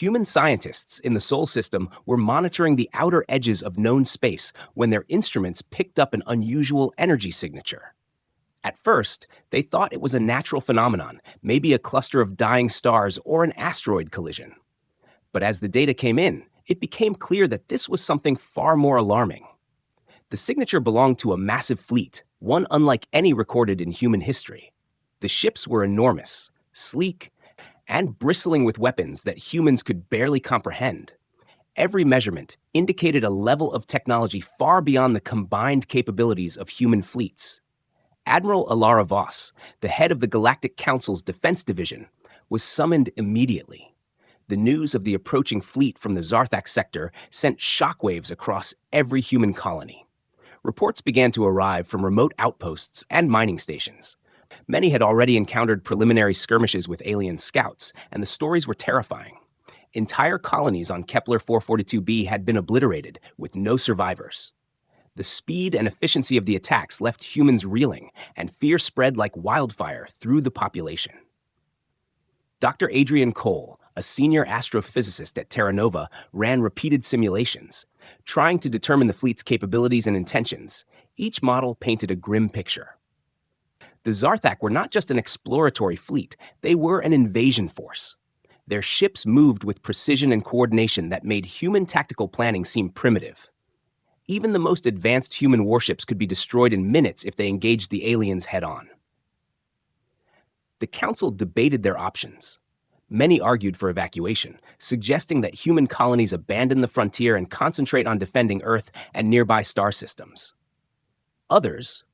Human scientists in the Sol system were monitoring the outer edges of known space when their instruments picked up an unusual energy signature. At first, they thought it was a natural phenomenon, maybe a cluster of dying stars or an asteroid collision. But as the data came in, it became clear that this was something far more alarming. The signature belonged to a massive fleet, one unlike any recorded in human history. The ships were enormous, sleek, and bristling with weapons that humans could barely comprehend. Every measurement indicated a level of technology far beyond the combined capabilities of human fleets. Admiral Alara Voss, the head of the Galactic Council's Defense Division, was summoned immediately. The news of the approaching fleet from the Zarthak sector sent shockwaves across every human colony. Reports began to arrive from remote outposts and mining stations. Many had already encountered preliminary skirmishes with alien scouts, and the stories were terrifying. Entire colonies on Kepler 442b had been obliterated, with no survivors. The speed and efficiency of the attacks left humans reeling, and fear spread like wildfire through the population. Dr. Adrian Cole, a senior astrophysicist at Terra Nova, ran repeated simulations, trying to determine the fleet's capabilities and intentions. Each model painted a grim picture. The Zarthak were not just an exploratory fleet, they were an invasion force. Their ships moved with precision and coordination that made human tactical planning seem primitive. Even the most advanced human warships could be destroyed in minutes if they engaged the aliens head-on. The Council debated their options. Many argued for evacuation, suggesting that human colonies abandon the frontier and concentrate on defending Earth and nearby star systems. Others,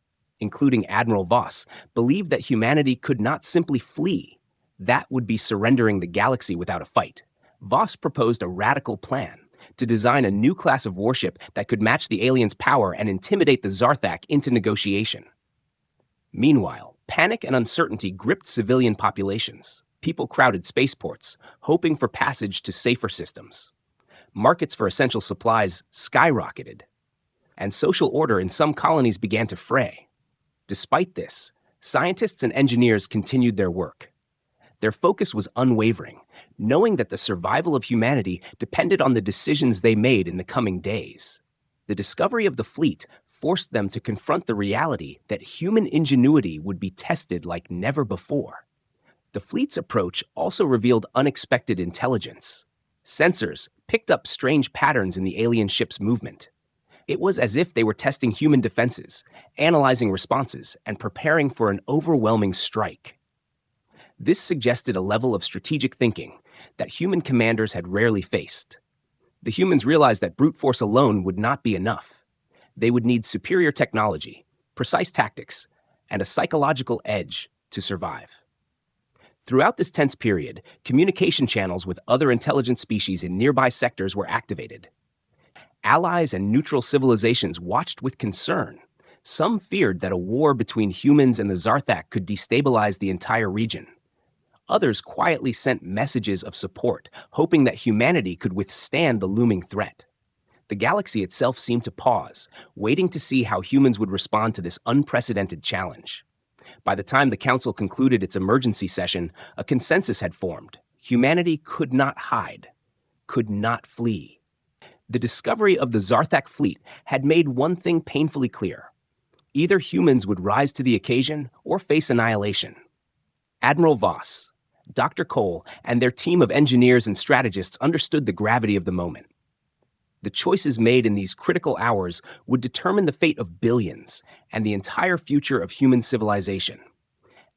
including Admiral Voss, believed that humanity could not simply flee. That would be surrendering the galaxy without a fight. Voss proposed a radical plan to design a new class of warship that could match the aliens' power and intimidate the Zarthak into negotiation. Meanwhile, panic and uncertainty gripped civilian populations. People crowded spaceports, hoping for passage to safer systems. Markets for essential supplies skyrocketed, and social order in some colonies began to fray. Despite this, scientists and engineers continued their work. Their focus was unwavering, knowing that the survival of humanity depended on the decisions they made in the coming days. The discovery of the fleet forced them to confront the reality that human ingenuity would be tested like never before. The fleet's approach also revealed unexpected intelligence. Sensors picked up strange patterns in the alien ship's movement. It was as if they were testing human defenses, analyzing responses, and preparing for an overwhelming strike. This suggested a level of strategic thinking that human commanders had rarely faced. The humans realized that brute force alone would not be enough. They would need superior technology, precise tactics, and a psychological edge to survive. Throughout this tense period, communication channels with other intelligent species in nearby sectors were activated. Allies and neutral civilizations watched with concern. Some feared that a war between humans and the Zarthak could destabilize the entire region. Others quietly sent messages of support, hoping that humanity could withstand the looming threat. The galaxy itself seemed to pause, waiting to see how humans would respond to this unprecedented challenge. By the time the Council concluded its emergency session, a consensus had formed. Humanity could not hide, could not flee. The discovery of the Zarthak fleet had made one thing painfully clear. Either humans would rise to the occasion or face annihilation. Admiral Voss, Dr. Cole, and their team of engineers and strategists understood the gravity of the moment. The choices made in these critical hours would determine the fate of billions and the entire future of human civilization.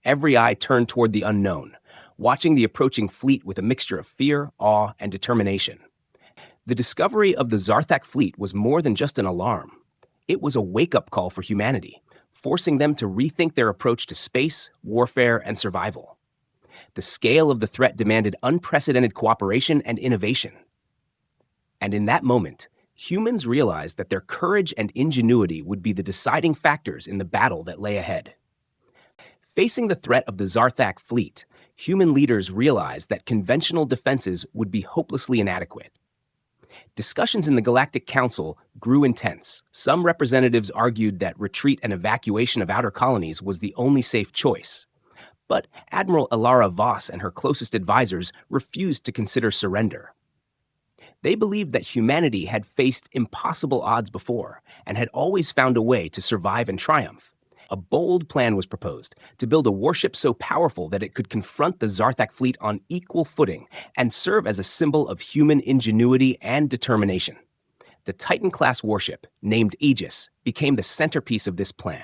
Every eye turned toward the unknown, watching the approaching fleet with a mixture of fear, awe, and determination. The discovery of the Zarthak fleet was more than just an alarm. It was a wake-up call for humanity, forcing them to rethink their approach to space, warfare, and survival. The scale of the threat demanded unprecedented cooperation and innovation. And in that moment, humans realized that their courage and ingenuity would be the deciding factors in the battle that lay ahead. Facing the threat of the Zarthak fleet, human leaders realized that conventional defenses would be hopelessly inadequate. Discussions in the Galactic Council grew intense. Some representatives argued that retreat and evacuation of outer colonies was the only safe choice. But Admiral Alara Voss and her closest advisors refused to consider surrender. They believed that humanity had faced impossible odds before and had always found a way to survive and triumph. A bold plan was proposed to build a warship so powerful that it could confront the Zarthak fleet on equal footing and serve as a symbol of human ingenuity and determination. The Titan-class warship, named Aegis, became the centerpiece of this plan.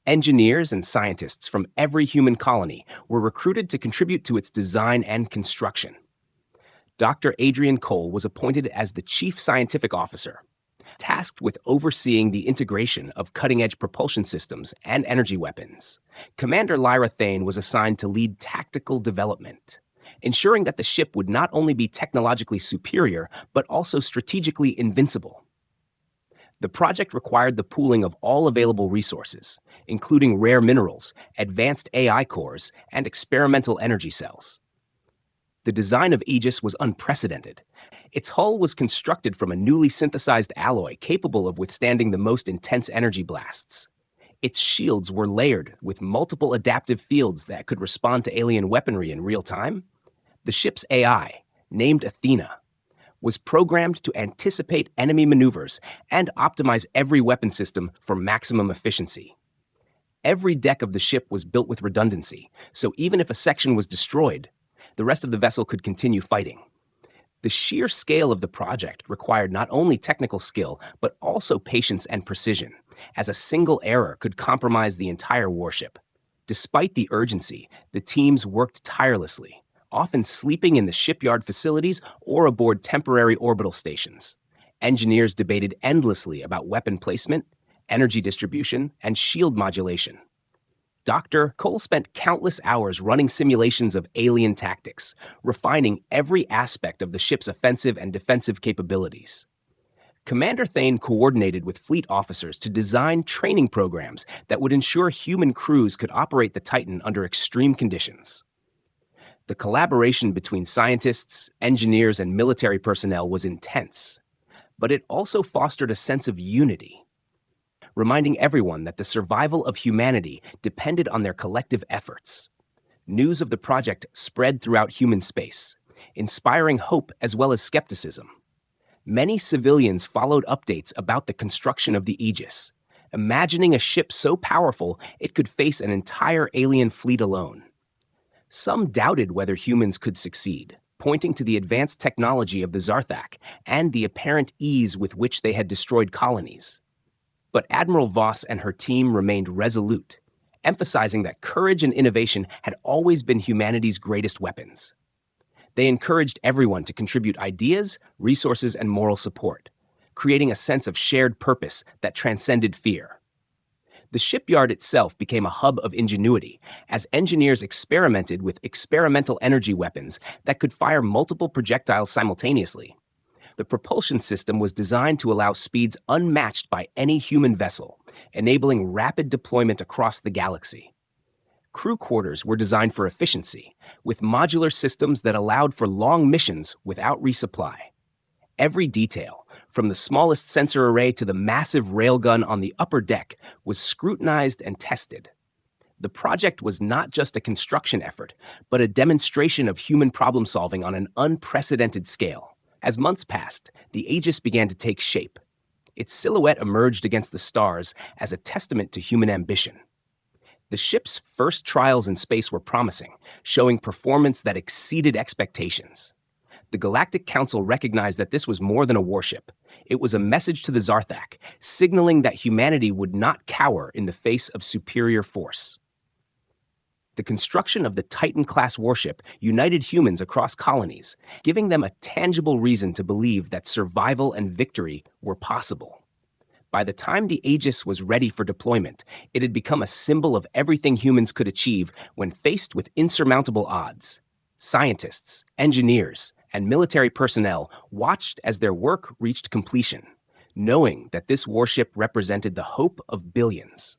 Engineers and scientists from every human colony were recruited to contribute to its design and construction. Dr. Adrian Cole was appointed as the chief scientific officer, tasked with overseeing the integration of cutting-edge propulsion systems and energy weapons. Commander Lyra Thane was assigned to lead tactical development, ensuring that the ship would not only be technologically superior, but also strategically invincible. The project required the pooling of all available resources, including rare minerals, advanced AI cores, and experimental energy cells. The design of Aegis was unprecedented. Its hull was constructed from a newly synthesized alloy capable of withstanding the most intense energy blasts. Its shields were layered with multiple adaptive fields that could respond to alien weaponry in real time. The ship's AI, named Athena, was programmed to anticipate enemy maneuvers and optimize every weapon system for maximum efficiency. Every deck of the ship was built with redundancy, so even if a section was destroyed, the rest of the vessel could continue fighting. The sheer scale of the project required not only technical skill, but also patience and precision, as a single error could compromise the entire warship. Despite the urgency, the teams worked tirelessly, often sleeping in the shipyard facilities or aboard temporary orbital stations. Engineers debated endlessly about weapon placement, energy distribution, and shield modulation. Dr. Cole spent countless hours running simulations of alien tactics, refining every aspect of the ship's offensive and defensive capabilities. Commander Thane coordinated with fleet officers to design training programs that would ensure human crews could operate the Titan under extreme conditions. The collaboration between scientists, engineers, and military personnel was intense, but it also fostered a sense of unity, reminding everyone that the survival of humanity depended on their collective efforts. News of the project spread throughout human space, inspiring hope as well as skepticism. Many civilians followed updates about the construction of the Aegis, imagining a ship so powerful it could face an entire alien fleet alone. Some doubted whether humans could succeed, pointing to the advanced technology of the Zarthak and the apparent ease with which they had destroyed colonies. But Admiral Voss and her team remained resolute, emphasizing that courage and innovation had always been humanity's greatest weapons. They encouraged everyone to contribute ideas, resources, and moral support, creating a sense of shared purpose that transcended fear. The shipyard itself became a hub of ingenuity as engineers experimented with experimental energy weapons that could fire multiple projectiles simultaneously. The propulsion system was designed to allow speeds unmatched by any human vessel, enabling rapid deployment across the galaxy. Crew quarters were designed for efficiency, with modular systems that allowed for long missions without resupply. Every detail, from the smallest sensor array to the massive railgun on the upper deck, was scrutinized and tested. The project was not just a construction effort, but a demonstration of human problem-solving on an unprecedented scale. As months passed, the Aegis began to take shape. Its silhouette emerged against the stars as a testament to human ambition. The ship's first trials in space were promising, showing performance that exceeded expectations. The Galactic Council recognized that this was more than a warship. It was a message to the Zarthak, signaling that humanity would not cower in the face of superior force. The construction of the Titan-class warship united humans across colonies, giving them a tangible reason to believe that survival and victory were possible. By the time the Aegis was ready for deployment, it had become a symbol of everything humans could achieve when faced with insurmountable odds. Scientists, engineers, and military personnel watched as their work reached completion, knowing that this warship represented the hope of billions.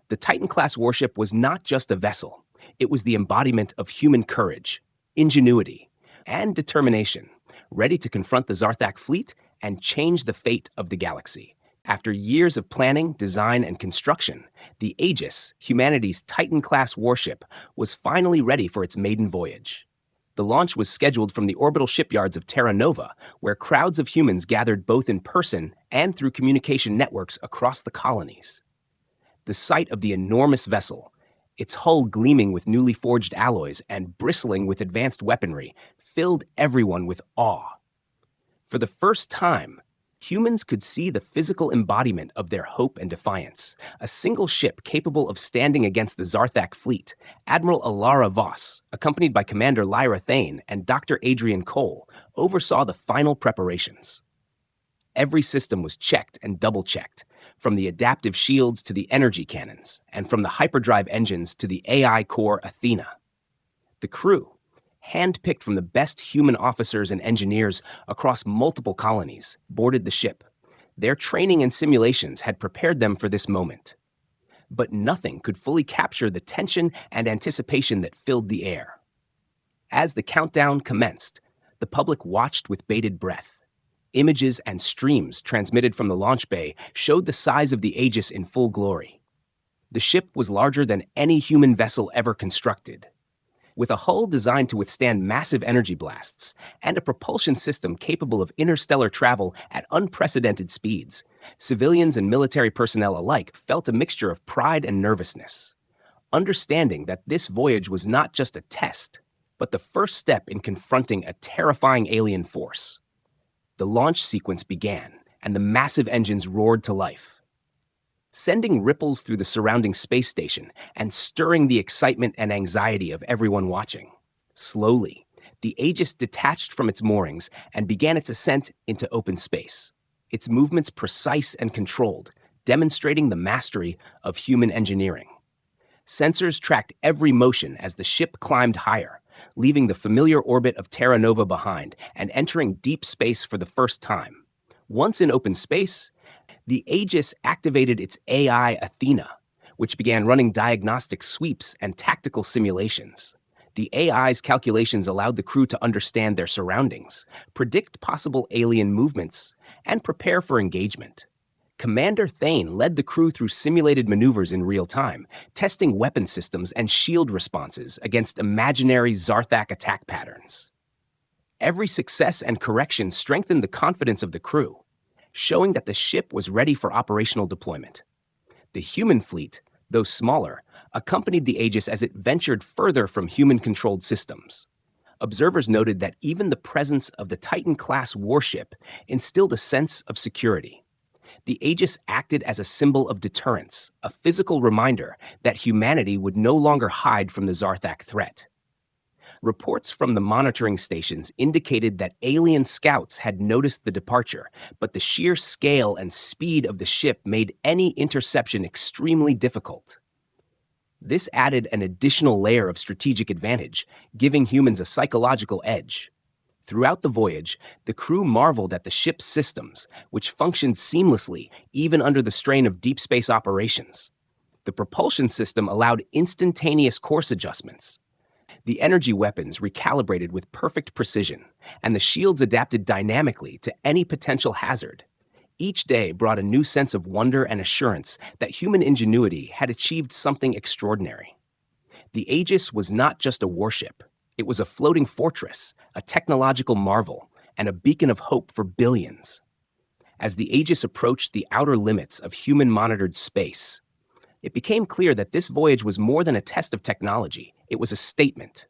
The Titan-class warship was not just a vessel. It was the embodiment of human courage, ingenuity, and determination, ready to confront the Zarthak fleet and change the fate of the galaxy. After years of planning, design, and construction, the Aegis, humanity's Titan-class warship, was finally ready for its maiden voyage. The launch was scheduled from the orbital shipyards of Terra Nova, where crowds of humans gathered both in person and through communication networks across the colonies. The sight of the enormous vessel, its hull gleaming with newly forged alloys and bristling with advanced weaponry, filled everyone with awe. For the first time, humans could see the physical embodiment of their hope and defiance. A single ship capable of standing against the Zarthak fleet, Admiral Alara Voss, accompanied by Commander Lyra Thane and Dr. Adrian Cole, oversaw the final preparations. Every system was checked and double-checked, from the adaptive shields to the energy cannons, and from the hyperdrive engines to the AI core Athena. The crew, handpicked from the best human officers and engineers across multiple colonies, boarded the ship. Their training and simulations had prepared them for this moment. But nothing could fully capture the tension and anticipation that filled the air. As the countdown commenced, the public watched with bated breath. Images and streams transmitted from the launch bay showed the size of the Aegis in full glory. The ship was larger than any human vessel ever constructed. With a hull designed to withstand massive energy blasts and a propulsion system capable of interstellar travel at unprecedented speeds, civilians and military personnel alike felt a mixture of pride and nervousness, understanding that this voyage was not just a test, but the first step in confronting a terrifying alien force. The launch sequence began, and the massive engines roared to life, sending ripples through the surrounding space station and stirring the excitement and anxiety of everyone watching. Slowly, the Aegis detached from its moorings and began its ascent into open space, its movements precise and controlled, demonstrating the mastery of human engineering. Sensors tracked every motion as the ship climbed higher, leaving the familiar orbit of Terra Nova behind and entering deep space for the first time. Once in open space, the Aegis activated its AI Athena, which began running diagnostic sweeps and tactical simulations. The AI's calculations allowed the crew to understand their surroundings, predict possible alien movements, and prepare for engagement. Commander Thane led the crew through simulated maneuvers in real time, testing weapon systems and shield responses against imaginary Zarthak attack patterns. Every success and correction strengthened the confidence of the crew, showing that the ship was ready for operational deployment. The human fleet, though smaller, accompanied the Aegis as it ventured further from human-controlled systems. Observers noted that even the presence of the Titan-class warship instilled a sense of security. The Aegis acted as a symbol of deterrence, a physical reminder that humanity would no longer hide from the Zarthak threat. Reports from the monitoring stations indicated that alien scouts had noticed the departure, but the sheer scale and speed of the ship made any interception extremely difficult. This added an additional layer of strategic advantage, giving humans a psychological edge. Throughout the voyage, the crew marveled at the ship's systems, which functioned seamlessly even under the strain of deep space operations. The propulsion system allowed instantaneous course adjustments. The energy weapons recalibrated with perfect precision, and the shields adapted dynamically to any potential hazard. Each day brought a new sense of wonder and assurance that human ingenuity had achieved something extraordinary. The Aegis was not just a warship. It was a floating fortress, a technological marvel, and a beacon of hope for billions. As the Aegis approached the outer limits of human-monitored space, it became clear that this voyage was more than a test of technology. It was a statement.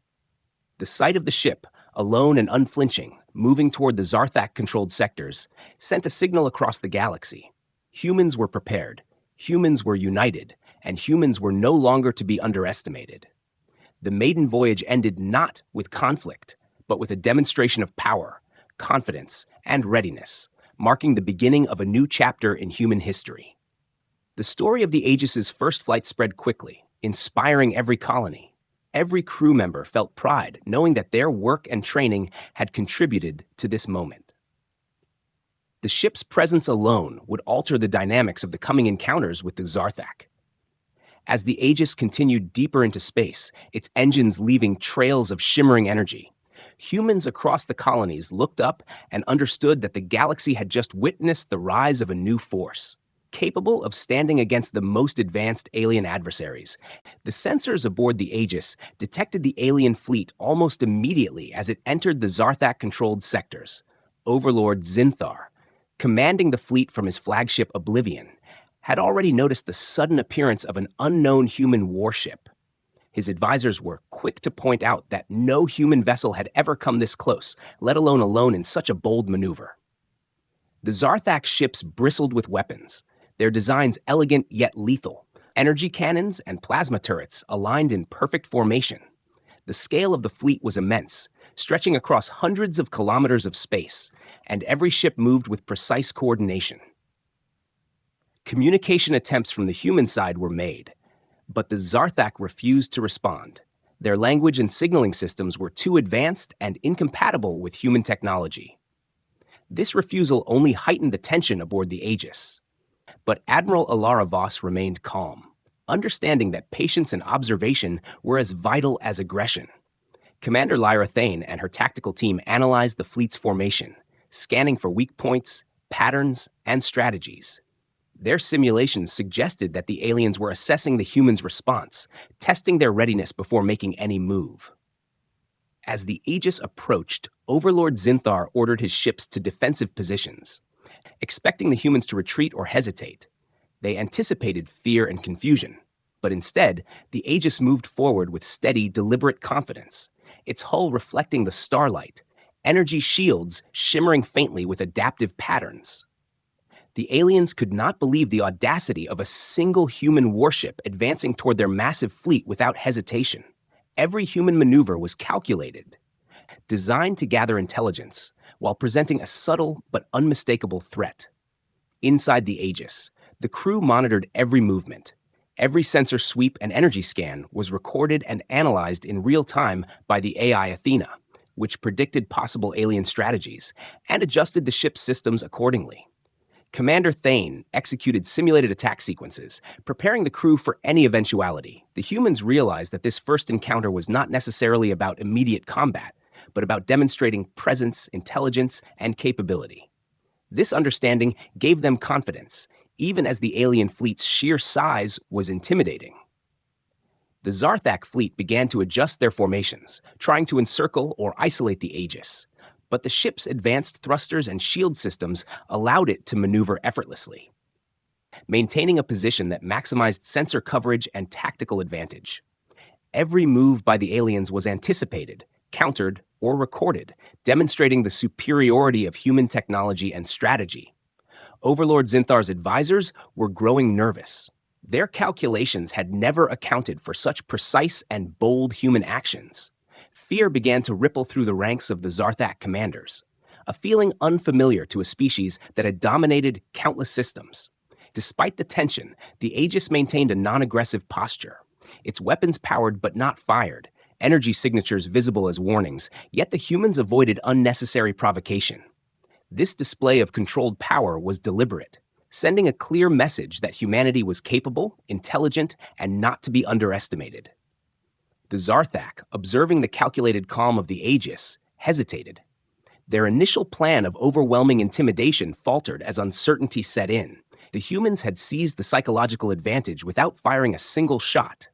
The sight of the ship, alone and unflinching, moving toward the Zarthak-controlled sectors, sent a signal across the galaxy. Humans were prepared, humans were united, and humans were no longer to be underestimated. The maiden voyage ended not with conflict, but with a demonstration of power, confidence, and readiness, marking the beginning of a new chapter in human history. The story of the Aegis's first flight spread quickly, inspiring every colony. Every crew member felt pride, knowing that their work and training had contributed to this moment. The ship's presence alone would alter the dynamics of the coming encounters with the Zarthak. As the Aegis continued deeper into space, its engines leaving trails of shimmering energy, humans across the colonies looked up and understood that the galaxy had just witnessed the rise of a new force. capable of standing against the most advanced alien adversaries. The sensors aboard the Aegis detected the alien fleet almost immediately as it entered the Zarthak-controlled sectors. Overlord Zinthar, commanding the fleet from his flagship Oblivion, had already noticed the sudden appearance of an unknown human warship. His advisors were quick to point out that no human vessel had ever come this close, let alone alone in such a bold maneuver. The Zarthak ships bristled with weapons, their designs elegant yet lethal, energy cannons and plasma turrets aligned in perfect formation. The scale of the fleet was immense, stretching across hundreds of kilometers of space, and every ship moved with precise coordination. Communication attempts from the human side were made, but the Zarthak refused to respond. Their language and signaling systems were too advanced and incompatible with human technology. This refusal only heightened the tension aboard the Aegis. But Admiral Alara Voss remained calm, understanding that patience and observation were as vital as aggression. Commander Lyra Thane and her tactical team analyzed the fleet's formation, scanning for weak points, patterns, and strategies. Their simulations suggested that the aliens were assessing the humans' response, testing their readiness before making any move. As the Aegis approached, Overlord Zinthar ordered his ships to defensive positions, expecting the humans to retreat or hesitate. They anticipated fear and confusion, but instead, the Aegis moved forward with steady, deliberate confidence, its hull reflecting the starlight, energy shields shimmering faintly with adaptive patterns. The aliens could not believe the audacity of a single human warship advancing toward their massive fleet without hesitation. Every human maneuver was calculated, designed to gather intelligence, while presenting a subtle but unmistakable threat. Inside the Aegis, the crew monitored every movement. Every sensor sweep and energy scan was recorded and analyzed in real time by the AI Athena, which predicted possible alien strategies and adjusted the ship's systems accordingly. Commander Thane executed simulated attack sequences, preparing the crew for any eventuality. The humans realized that this first encounter was not necessarily about immediate combat, but about demonstrating presence, intelligence, and capability. This understanding gave them confidence, even as the alien fleet's sheer size was intimidating. The Zarthak fleet began to adjust their formations, trying to encircle or isolate the Aegis. But the ship's advanced thrusters and shield systems allowed it to maneuver effortlessly, maintaining a position that maximized sensor coverage and tactical advantage. Every move by the aliens was anticipated, countered, or recorded, demonstrating the superiority of human technology and strategy. Overlord Zinthar's advisors were growing nervous. Their calculations had never accounted for such precise and bold human actions. Fear began to ripple through the ranks of the Zarthak commanders, a feeling unfamiliar to a species that had dominated countless systems. Despite the tension, the Aegis maintained a non-aggressive posture, its weapons powered but not fired, energy signatures visible as warnings, yet the humans avoided unnecessary provocation. This display of controlled power was deliberate, sending a clear message that humanity was capable, intelligent, and not to be underestimated. The Zarthak, observing the calculated calm of the Aegis, hesitated. Their initial plan of overwhelming intimidation faltered as uncertainty set in. The humans had seized the psychological advantage without firing a single shot.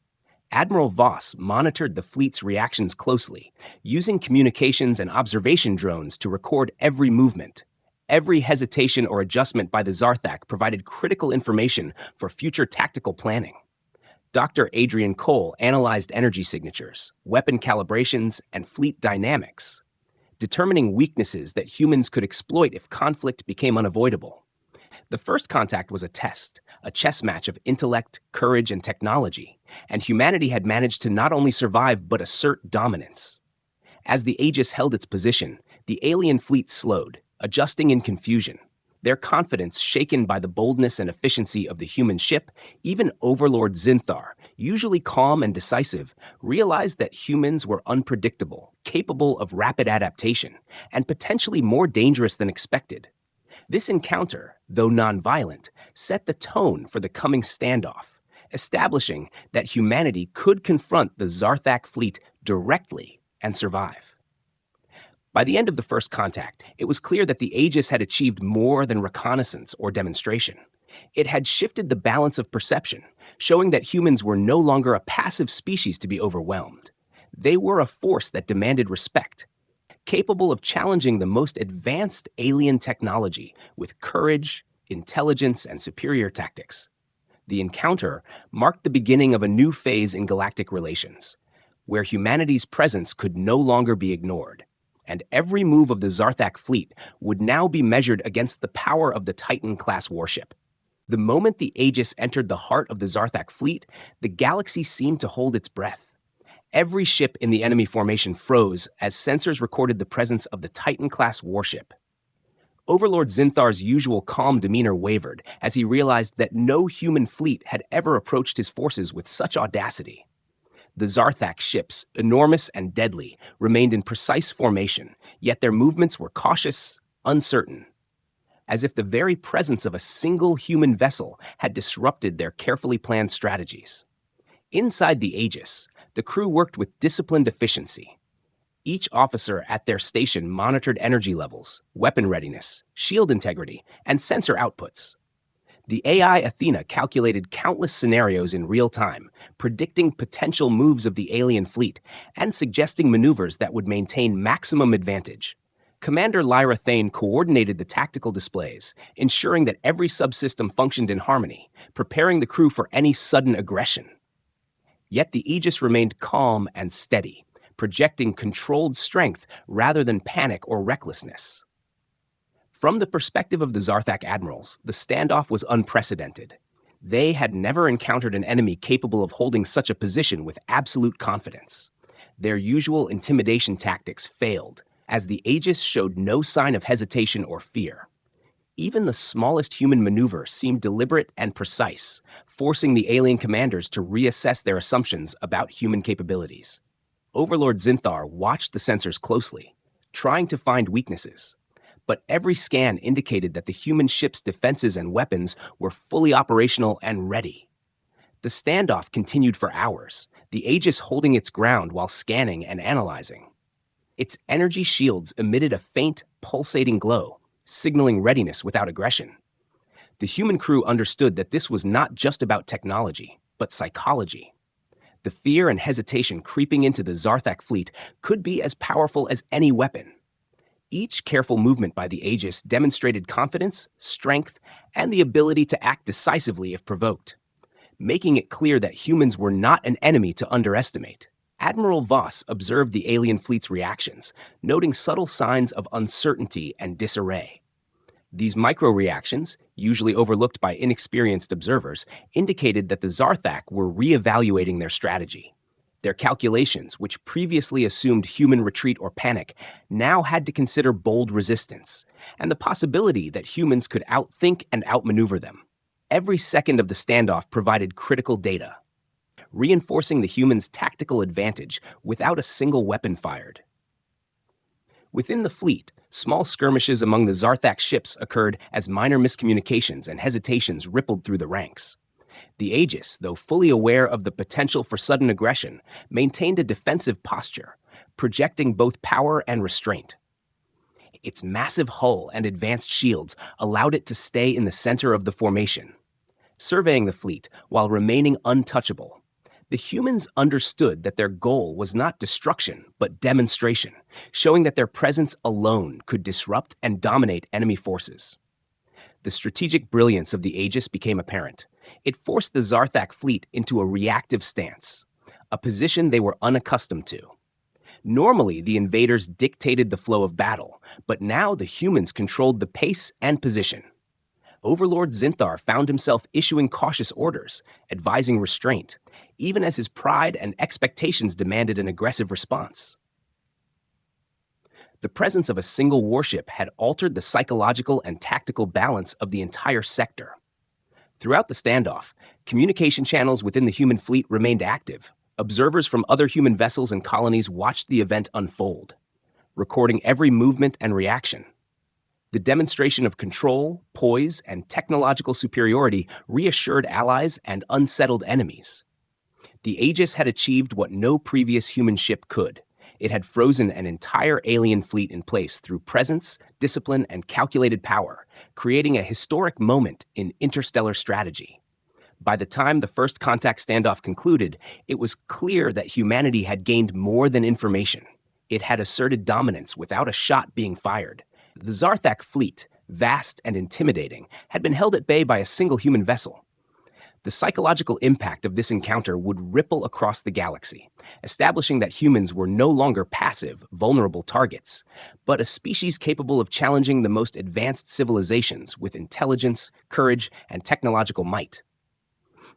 Admiral Voss monitored the fleet's reactions closely, using communications and observation drones to record every movement. Every hesitation or adjustment by the Zarthak provided critical information for future tactical planning. Dr. Adrian Cole analyzed energy signatures, weapon calibrations, and fleet dynamics, determining weaknesses that humans could exploit if conflict became unavoidable. The first contact was a test, a chess match of intellect, courage, and technology, and humanity had managed to not only survive but assert dominance. As the Aegis held its position, the alien fleet slowed, adjusting in confusion. Their confidence shaken by the boldness and efficiency of the human ship, even Overlord Zinthar, usually calm and decisive, realized that humans were unpredictable, capable of rapid adaptation, and potentially more dangerous than expected. This encounter, though nonviolent, set the tone for the coming standoff, establishing that humanity could confront the Zarthak fleet directly and survive. By the end of the first contact, it was clear that the Aegis had achieved more than reconnaissance or demonstration. It had shifted the balance of perception, showing that humans were no longer a passive species to be overwhelmed. They were a force that demanded respect, capable of challenging the most advanced alien technology with courage, intelligence, and superior tactics. The encounter marked the beginning of a new phase in galactic relations, where humanity's presence could no longer be ignored, and every move of the Zarthak fleet would now be measured against the power of the Titan-class warship. The moment the Aegis entered the heart of the Zarthak fleet, the galaxy seemed to hold its breath. Every ship in the enemy formation froze as sensors recorded the presence of the Titan-class warship. Overlord Zinthar's usual calm demeanor wavered as he realized that no human fleet had ever approached his forces with such audacity. The Zarthak ships, enormous and deadly, remained in precise formation, yet their movements were cautious, uncertain, as if the very presence of a single human vessel had disrupted their carefully planned strategies. Inside the Aegis, the crew worked with disciplined efficiency. Each officer at their station monitored energy levels, weapon readiness, shield integrity, and sensor outputs. The AI Athena calculated countless scenarios in real time, predicting potential moves of the alien fleet and suggesting maneuvers that would maintain maximum advantage. Commander Lyra Thane coordinated the tactical displays, ensuring that every subsystem functioned in harmony, preparing the crew for any sudden aggression. Yet the Aegis remained calm and steady, projecting controlled strength rather than panic or recklessness. From the perspective of the Zarthak admirals, the standoff was unprecedented. They had never encountered an enemy capable of holding such a position with absolute confidence. Their usual intimidation tactics failed, as the Aegis showed no sign of hesitation or fear. Even the smallest human maneuver seemed deliberate and precise, forcing the alien commanders to reassess their assumptions about human capabilities. Overlord Zinthar watched the sensors closely, trying to find weaknesses. But every scan indicated that the human ship's defenses and weapons were fully operational and ready. The standoff continued for hours, the Aegis holding its ground while scanning and analyzing. Its energy shields emitted a faint, pulsating glow, signaling readiness without aggression. The human crew understood that this was not just about technology, but psychology. The fear and hesitation creeping into the Zarthak fleet could be as powerful as any weapon. Each careful movement by the Aegis demonstrated confidence, strength, and the ability to act decisively if provoked, making it clear that humans were not an enemy to underestimate. Admiral Voss observed the alien fleet's reactions, noting subtle signs of uncertainty and disarray. These micro-reactions, usually overlooked by inexperienced observers, indicated that the Zarthak were re-evaluating their strategy. Their calculations, which previously assumed human retreat or panic, now had to consider bold resistance, and the possibility that humans could outthink and outmaneuver them. Every second of the standoff provided critical data, reinforcing the humans' tactical advantage without a single weapon fired. Within the fleet, small skirmishes among the Zarthak ships occurred as minor miscommunications and hesitations rippled through the ranks. The Aegis, though fully aware of the potential for sudden aggression, maintained a defensive posture, projecting both power and restraint. Its massive hull and advanced shields allowed it to stay in the center of the formation, surveying the fleet while remaining untouchable. The humans understood that their goal was not destruction, but demonstration, showing that their presence alone could disrupt and dominate enemy forces. The strategic brilliance of the Aegis became apparent. It forced the Zarthak fleet into a reactive stance, a position they were unaccustomed to. Normally, the invaders dictated the flow of battle, but now the humans controlled the pace and position. Overlord Zinthar found himself issuing cautious orders, advising restraint, even as his pride and expectations demanded an aggressive response. The presence of a single warship had altered the psychological and tactical balance of the entire sector. Throughout the standoff, communication channels within the human fleet remained active. Observers from other human vessels and colonies watched the event unfold, recording every movement and reaction. The demonstration of control, poise, and technological superiority reassured allies and unsettled enemies. The Aegis had achieved what no previous human ship could. It had frozen an entire alien fleet in place through presence, discipline, and calculated power, creating a historic moment in interstellar strategy. By the time the first contact standoff concluded, it was clear that humanity had gained more than information. It had asserted dominance without a shot being fired. The Zarthak fleet, vast and intimidating, had been held at bay by a single human vessel. The psychological impact of this encounter would ripple across the galaxy, establishing that humans were no longer passive, vulnerable targets, but a species capable of challenging the most advanced civilizations with intelligence, courage, and technological might.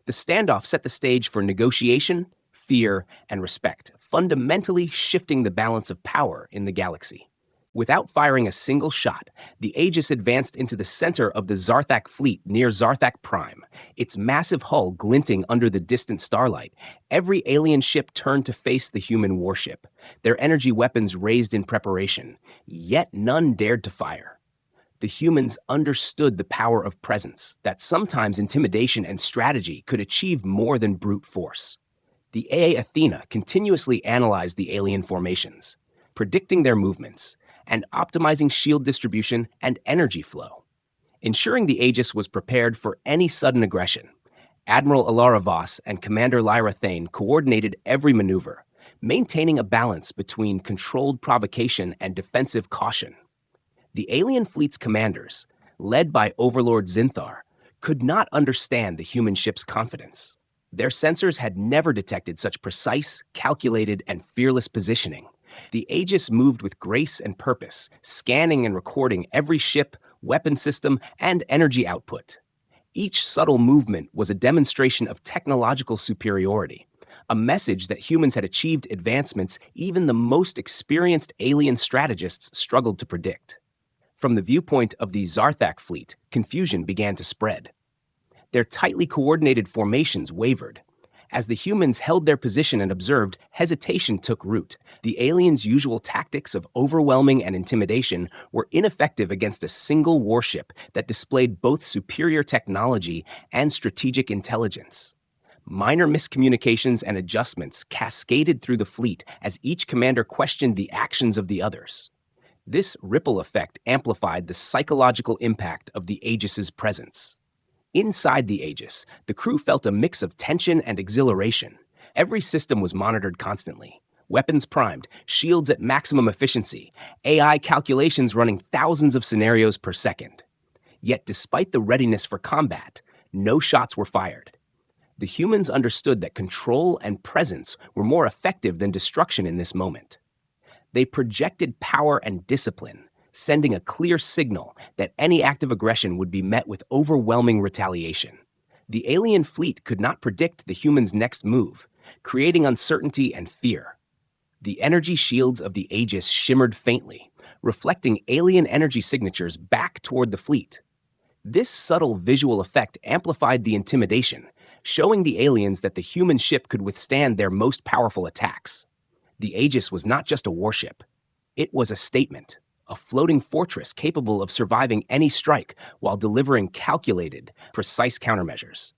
The standoff set the stage for negotiation, fear, and respect, fundamentally shifting the balance of power in the galaxy. Without firing a single shot, the Aegis advanced into the center of the Zarthak fleet near Zarthak Prime, its massive hull glinting under the distant starlight. Every alien ship turned to face the human warship, their energy weapons raised in preparation, yet none dared to fire. The humans understood the power of presence, that sometimes intimidation and strategy could achieve more than brute force. The AA Athena continuously analyzed the alien formations, predicting their movements, and optimizing shield distribution and energy flow, ensuring the Aegis was prepared for any sudden aggression. Admiral Alara Voss and Commander Lyra Thane coordinated every maneuver, maintaining a balance between controlled provocation and defensive caution. The alien fleet's commanders, led by Overlord Zinthar, could not understand the human ship's confidence. Their sensors had never detected such precise, calculated, and fearless positioning. The Aegis moved with grace and purpose, scanning and recording every ship, weapon system, and energy output. Each subtle movement was a demonstration of technological superiority, a message that humans had achieved advancements even the most experienced alien strategists struggled to predict. From the viewpoint of the Zarthak fleet, confusion began to spread. Their tightly coordinated formations wavered. As the humans held their position and observed, hesitation took root. The aliens' usual tactics of overwhelming and intimidation were ineffective against a single warship that displayed both superior technology and strategic intelligence. Minor miscommunications and adjustments cascaded through the fleet as each commander questioned the actions of the others. This ripple effect amplified the psychological impact of the Aegis's presence. Inside the Aegis, the crew felt a mix of tension and exhilaration. Every system was monitored constantly. Weapons primed, shields at maximum efficiency, AI calculations running thousands of scenarios per second. Yet despite the readiness for combat, no shots were fired. The humans understood that control and presence were more effective than destruction in this moment. They projected power and discipline, sending a clear signal that any act of aggression would be met with overwhelming retaliation. The alien fleet could not predict the humans' next move, creating uncertainty and fear. The energy shields of the Aegis shimmered faintly, reflecting alien energy signatures back toward the fleet. This subtle visual effect amplified the intimidation, showing the aliens that the human ship could withstand their most powerful attacks. The Aegis was not just a warship. It was a statement, a floating fortress capable of surviving any strike while delivering calculated, precise countermeasures.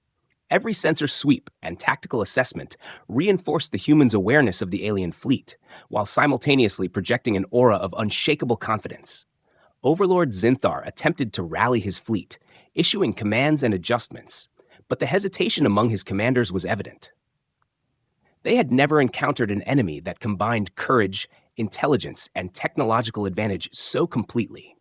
Every sensor sweep and tactical assessment reinforced the humans' awareness of the alien fleet, while simultaneously projecting an aura of unshakable confidence. Overlord Zinthar attempted to rally his fleet, issuing commands and adjustments, but the hesitation among his commanders was evident. They had never encountered an enemy that combined courage, intelligence, and technological advantage so completely.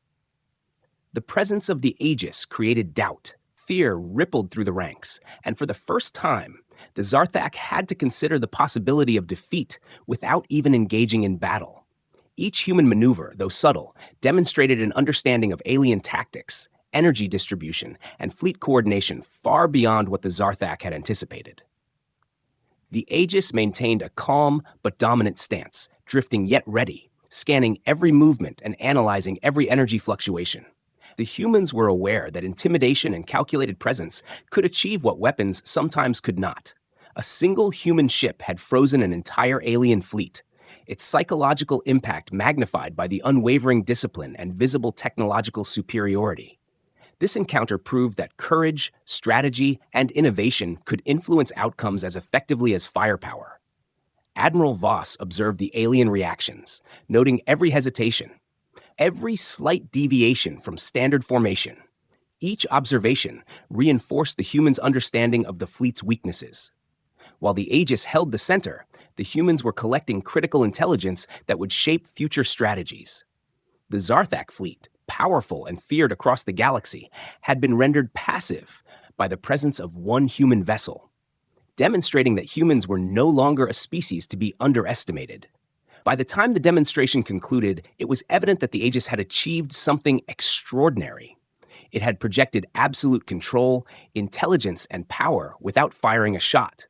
The presence of the Aegis created doubt. Fear rippled through the ranks, and for the first time, the Zarthak had to consider the possibility of defeat without even engaging in battle. Each human maneuver, though subtle, demonstrated an understanding of alien tactics, energy distribution, and fleet coordination far beyond what the Zarthak had anticipated. The Aegis maintained a calm but dominant stance, drifting yet ready, scanning every movement and analyzing every energy fluctuation. The humans were aware that intimidation and calculated presence could achieve what weapons sometimes could not. A single human ship had frozen an entire alien fleet, its psychological impact magnified by the unwavering discipline and visible technological superiority. This encounter proved that courage, strategy, and innovation could influence outcomes as effectively as firepower. Admiral Voss observed the alien reactions, noting every hesitation, every slight deviation from standard formation. Each observation reinforced the humans' understanding of the fleet's weaknesses. While the Aegis held the center, the humans were collecting critical intelligence that would shape future strategies. The Zarthak fleet, powerful and feared across the galaxy, had been rendered passive by the presence of one human vessel, demonstrating that humans were no longer a species to be underestimated. By the time the demonstration concluded, it was evident that the Aegis had achieved something extraordinary. It had projected absolute control, intelligence, and power without firing a shot.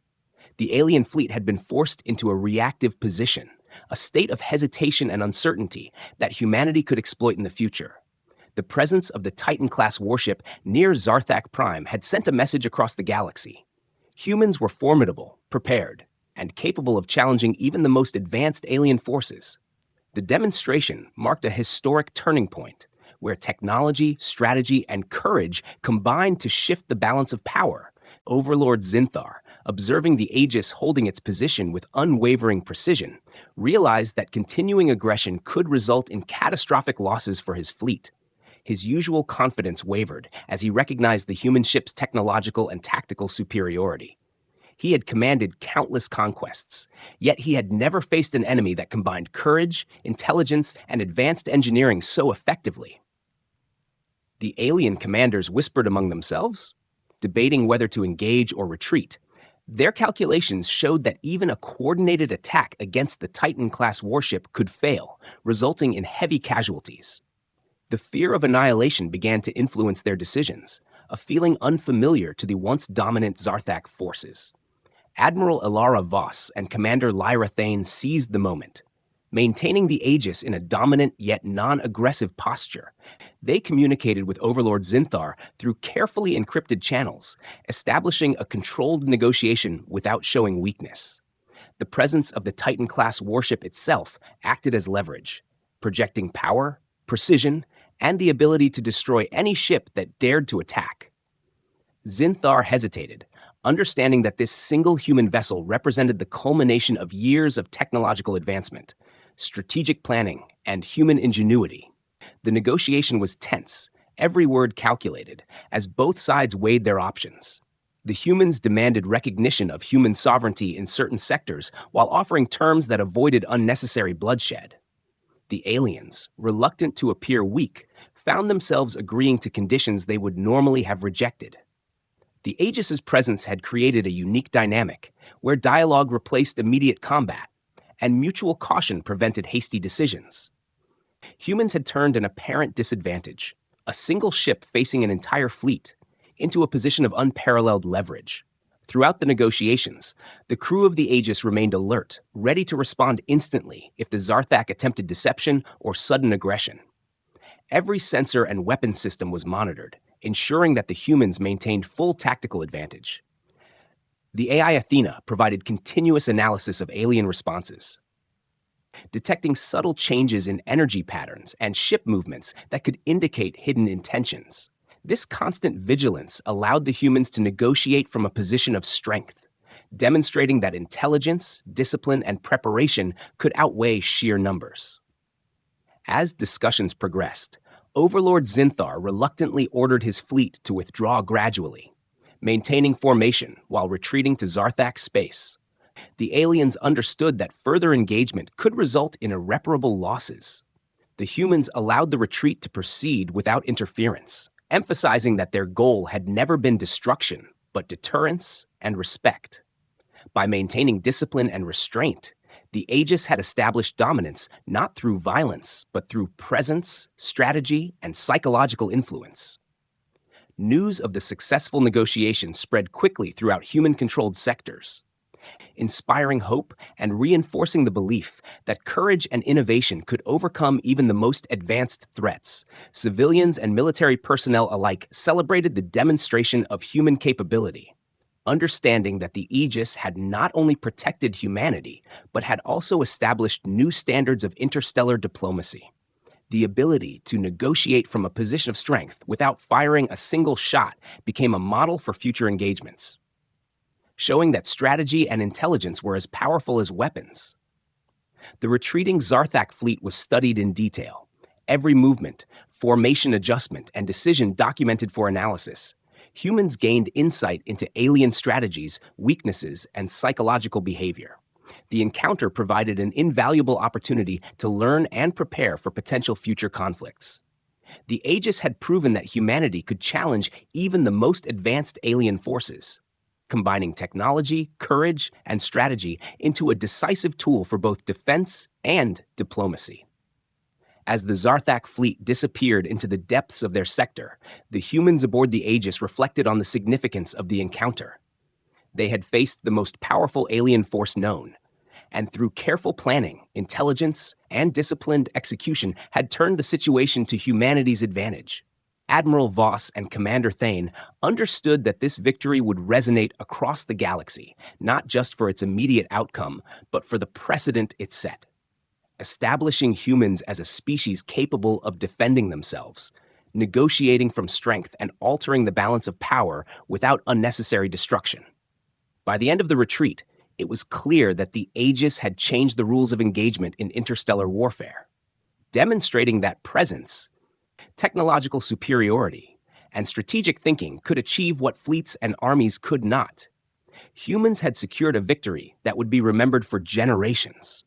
The alien fleet had been forced into a reactive position, a state of hesitation and uncertainty that humanity could exploit in the future. The presence of the Titan-class warship near Zarthak Prime had sent a message across the galaxy. Humans were formidable, prepared, and capable of challenging even the most advanced alien forces. The demonstration marked a historic turning point, where technology, strategy, and courage combined to shift the balance of power. Overlord Zinthar, observing the Aegis holding its position with unwavering precision, realized that continuing aggression could result in catastrophic losses for his fleet. His usual confidence wavered as he recognized the human ship's technological and tactical superiority. He had commanded countless conquests, yet he had never faced an enemy that combined courage, intelligence, and advanced engineering so effectively. The alien commanders whispered among themselves, debating whether to engage or retreat. Their calculations showed that even a coordinated attack against the Titan-class warship could fail, resulting in heavy casualties. The fear of annihilation began to influence their decisions, a feeling unfamiliar to the once dominant Zarthak forces. Admiral Ilara Voss and Commander Lyra Thane seized the moment. Maintaining the Aegis in a dominant yet non-aggressive posture, they communicated with Overlord Zinthar through carefully encrypted channels, establishing a controlled negotiation without showing weakness. The presence of the Titan-class warship itself acted as leverage, projecting power, precision, and the ability to destroy any ship that dared to attack. Zinthar hesitated, understanding that this single human vessel represented the culmination of years of technological advancement, strategic planning, and human ingenuity. The negotiation was tense, every word calculated, as both sides weighed their options. The humans demanded recognition of human sovereignty in certain sectors while offering terms that avoided unnecessary bloodshed. The aliens, reluctant to appear weak, found themselves agreeing to conditions they would normally have rejected. The Aegis's presence had created a unique dynamic, where dialogue replaced immediate combat, and mutual caution prevented hasty decisions. Humans had turned an apparent disadvantage, a single ship facing an entire fleet, into a position of unparalleled leverage. Throughout the negotiations, the crew of the Aegis remained alert, ready to respond instantly if the Zarthak attempted deception or sudden aggression. Every sensor and weapon system was monitored, ensuring that the humans maintained full tactical advantage. The AI Athena provided continuous analysis of alien responses, detecting subtle changes in energy patterns and ship movements that could indicate hidden intentions. This constant vigilance allowed the humans to negotiate from a position of strength, demonstrating that intelligence, discipline, and preparation could outweigh sheer numbers. As discussions progressed, Overlord Zinthar reluctantly ordered his fleet to withdraw gradually, maintaining formation while retreating to Zarthak space. The aliens understood that further engagement could result in irreparable losses. The humans allowed the retreat to proceed without interference, emphasizing that their goal had never been destruction, but deterrence and respect. By maintaining discipline and restraint, the Aegis had established dominance not through violence, but through presence, strategy, and psychological influence. News of the successful negotiations spread quickly throughout human-controlled sectors, inspiring hope and reinforcing the belief that courage and innovation could overcome even the most advanced threats. Civilians and military personnel alike celebrated the demonstration of human capability, understanding that the Aegis had not only protected humanity, but had also established new standards of interstellar diplomacy. The ability to negotiate from a position of strength without firing a single shot became a model for future engagements. showing that strategy and intelligence were as powerful as weapons. The retreating Zarthak fleet was studied in detail. Every movement, formation adjustment, and decision documented for analysis. Humans gained insight into alien strategies, weaknesses, and psychological behavior. The encounter provided an invaluable opportunity to learn and prepare for potential future conflicts. The Aegis had proven that humanity could challenge even the most advanced alien forces, combining technology, courage, and strategy into a decisive tool for both defense and diplomacy. As the Zarthak fleet disappeared into the depths of their sector, the humans aboard the Aegis reflected on the significance of the encounter. They had faced the most powerful alien force known, and through careful planning, intelligence, and disciplined execution had turned the situation to humanity's advantage. Admiral Voss and Commander Thane understood that this victory would resonate across the galaxy, not just for its immediate outcome, but for the precedent it set. Establishing humans as a species capable of defending themselves, negotiating from strength, and altering the balance of power without unnecessary destruction. By the end of the retreat, it was clear that the Aegis had changed the rules of engagement in interstellar warfare, demonstrating that presence, technological superiority, and strategic thinking could achieve what fleets and armies could not. Humans had secured a victory that would be remembered for generations,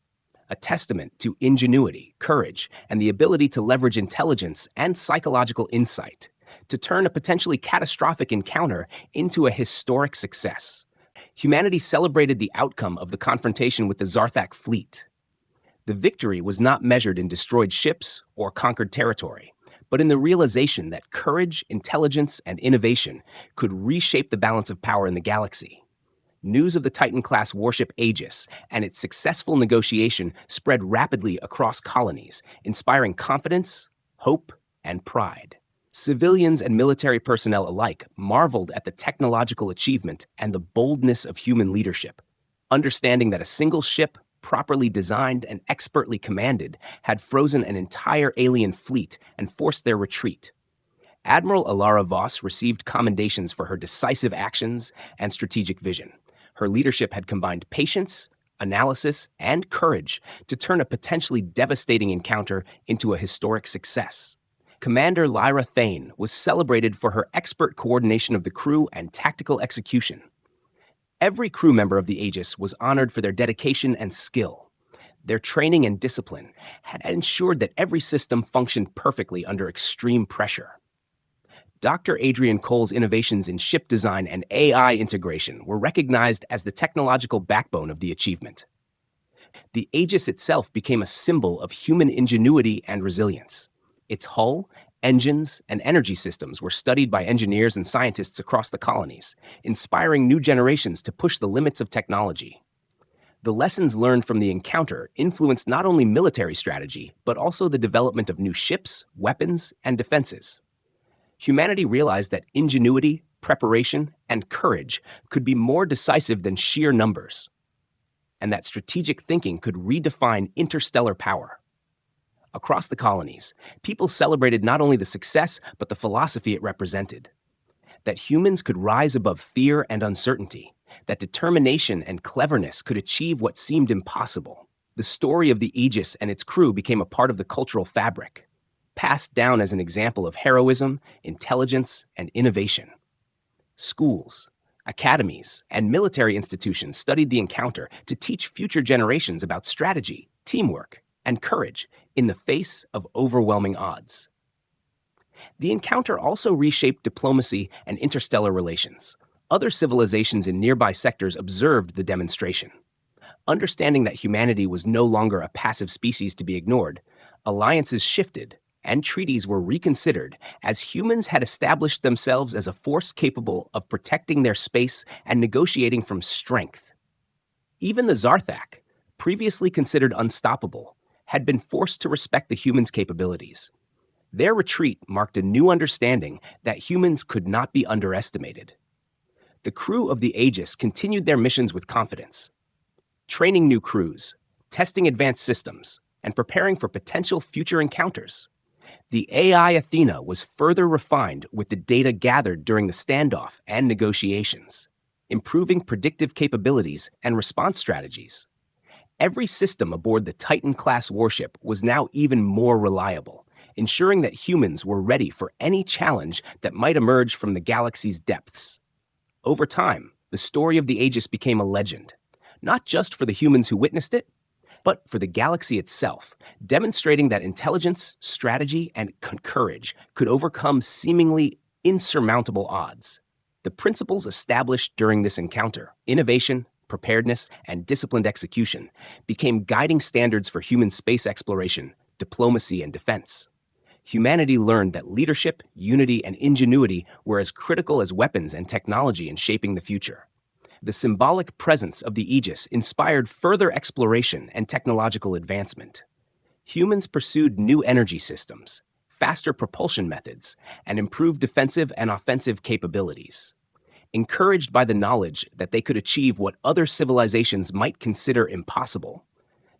a testament to ingenuity, courage, and the ability to leverage intelligence and psychological insight to turn a potentially catastrophic encounter into a historic success. Humanity celebrated the outcome of the confrontation with the Zarthak fleet. The victory was not measured in destroyed ships or conquered territory, but in the realization that courage, intelligence, and innovation could reshape the balance of power in the galaxy. News of the Titan-class warship Aegis and its successful negotiation spread rapidly across colonies, inspiring confidence, hope, and pride. Civilians and military personnel alike marveled at the technological achievement and the boldness of human leadership, understanding that a single ship, properly designed and expertly commanded, had frozen an entire alien fleet and forced their retreat. Admiral Alara Voss received commendations for her decisive actions and strategic vision. Her leadership had combined patience, analysis, and courage to turn a potentially devastating encounter into a historic success. Commander Lyra Thane was celebrated for her expert coordination of the crew and tactical execution. Every crew member of the Aegis was honored for their dedication and skill. Their training and discipline had ensured that every system functioned perfectly under extreme pressure. Dr. Adrian Cole's innovations in ship design and AI integration were recognized as the technological backbone of the achievement. The Aegis itself became a symbol of human ingenuity and resilience. Its hull, engines, and energy systems were studied by engineers and scientists across the colonies, inspiring new generations to push the limits of technology. The lessons learned from the encounter influenced not only military strategy, but also the development of new ships, weapons, and defenses. Humanity realized that ingenuity, preparation, and courage could be more decisive than sheer numbers, and that strategic thinking could redefine interstellar power. Across the colonies, people celebrated not only the success, but the philosophy it represented. That humans could rise above fear and uncertainty, that determination and cleverness could achieve what seemed impossible. The story of the Aegis and its crew became a part of the cultural fabric, passed down as an example of heroism, intelligence, and innovation. Schools, academies, and military institutions studied the encounter to teach future generations about strategy, teamwork, and courage in the face of overwhelming odds. The encounter also reshaped diplomacy and interstellar relations. Other civilizations in nearby sectors observed the demonstration. Understanding that humanity was no longer a passive species to be ignored, alliances shifted and treaties were reconsidered as humans had established themselves as a force capable of protecting their space and negotiating from strength. Even the Zarthak, previously considered unstoppable, had been forced to respect the humans' capabilities. Their retreat marked a new understanding that humans could not be underestimated. The crew of the Aegis continued their missions with confidence, training new crews, testing advanced systems, and preparing for potential future encounters. The AI Athena was further refined with the data gathered during the standoff and negotiations. improving predictive capabilities and response strategies. Every system aboard the Titan-class warship was now even more reliable, ensuring that humans were ready for any challenge that might emerge from the galaxy's depths. Over time, the story of the Aegis became a legend, not just for the humans who witnessed it, but for the galaxy itself, demonstrating that intelligence, strategy, and courage could overcome seemingly insurmountable odds. The principles established during this encounter, innovation, preparedness, and disciplined execution, became guiding standards for human space exploration, diplomacy, and defense. Humanity learned that leadership, unity, and ingenuity were as critical as weapons and technology in shaping the future. The symbolic presence of the Aegis inspired further exploration and technological advancement. Humans pursued new energy systems, faster propulsion methods, and improved defensive and offensive capabilities. Encouraged by the knowledge that they could achieve what other civilizations might consider impossible,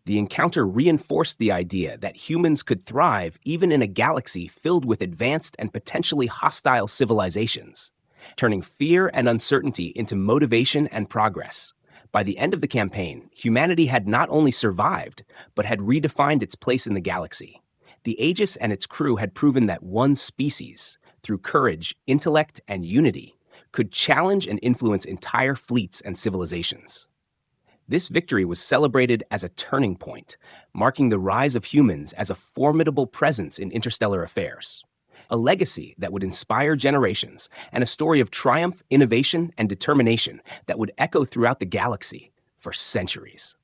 the encounter reinforced the idea that humans could thrive even in a galaxy filled with advanced and potentially hostile civilizations, turning fear and uncertainty into motivation and progress. By the end of the campaign, humanity had not only survived, but had redefined its place in the galaxy. The Aegis and its crew had proven that one species, through courage, intellect, and unity, could challenge and influence entire fleets and civilizations. This victory was celebrated as a turning point, marking the rise of humans as a formidable presence in interstellar affairs. A legacy that would inspire generations, and a story of triumph, innovation, and determination that would echo throughout the galaxy for centuries.